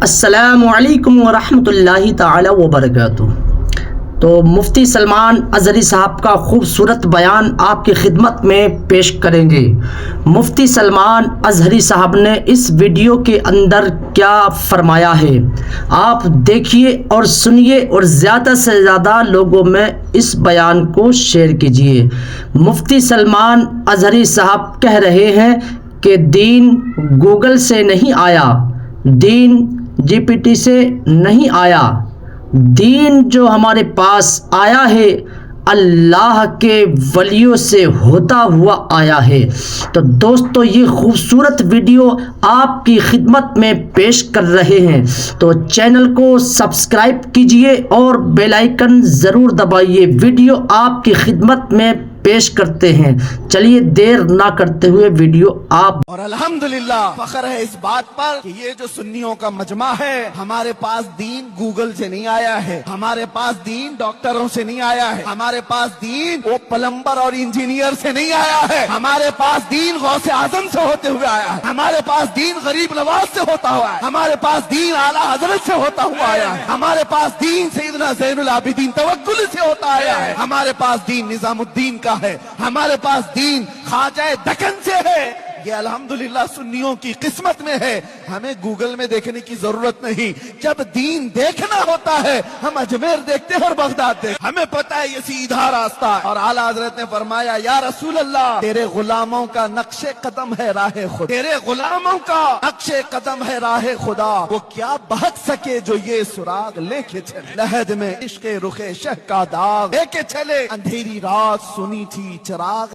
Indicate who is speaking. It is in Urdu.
Speaker 1: السلام علیکم ورحمۃ اللہ تعالی وبرکاتہ۔ تو مفتی سلمان اظہری صاحب کا خوبصورت بیان آپ کی خدمت میں پیش کریں گے۔ مفتی سلمان اظہری صاحب نے اس ویڈیو کے اندر کیا فرمایا ہے، آپ دیکھیے اور سنیے اور زیادہ سے زیادہ لوگوں میں اس بیان کو شیئر کیجیے۔ مفتی سلمان اظہری صاحب کہہ رہے ہیں کہ دین گوگل سے نہیں آیا، دین جی پی ٹی سے نہیں آیا، دین جو ہمارے پاس آیا ہے اللہ کے ولیوں سے ہوتا ہوا آیا ہے۔ تو دوستو یہ خوبصورت ویڈیو آپ کی خدمت میں پیش کر رہے ہیں، تو چینل کو سبسکرائب کیجئے اور بیل آئیکن ضرور دبائیے۔ ویڈیو آپ کی خدمت میں پیش کرتے ہیں، چلیے دیر نہ کرتے ہوئے ویڈیو آپ۔
Speaker 2: اور الحمدللہ فخر ہے اس بات پر کہ یہ جو سنیوں کا مجمع ہے، ہمارے پاس دین گوگل سے نہیں آیا ہے، ہمارے پاس دین ڈاکٹروں سے نہیں آیا ہے، ہمارے پاس دین وہ پلمبر اور انجینئر سے نہیں آیا ہے، ہمارے پاس دین غوث اعظم سے ہوتے ہوئے آیا ہے، ہمارے پاس دین غریب نواز سے ہوتا ہوا ہے، ہمارے پاس دین اعلیٰ حضرت سے ہوتا ہوا آیا ہے، ہمارے پاس دین سیدنا زین العابدین توکل سے ہوتا آیا ہے، ہمارے پاس دین نظام الدین کا ہے، ہمارے پاس دین خواجہ دکن سے ہے۔ یہ الحمدللہ سنیوں کی قسمت میں ہے، ہمیں گوگل میں دیکھنے کی ضرورت نہیں۔ جب دین دیکھنا ہوتا ہے ہم اجمیر دیکھتے ہیں اور بغداد دیکھتے ہیں، ہمیں پتہ ہے یہ سیدھا راستہ ہے۔ اور اعلیٰ حضرت نے فرمایا یا رسول اللہ تیرے غلاموں کا نقش قدم ہے راہ خدا، تیرے غلاموں کا نقش قدم ہے راہ خدا، وہ کیا بہک سکے جو یہ سراغ لے کے چلے، لحد میں عشق رخ شہ کا داغ لے کے چلے، اندھیری رات سنی تھی چراغ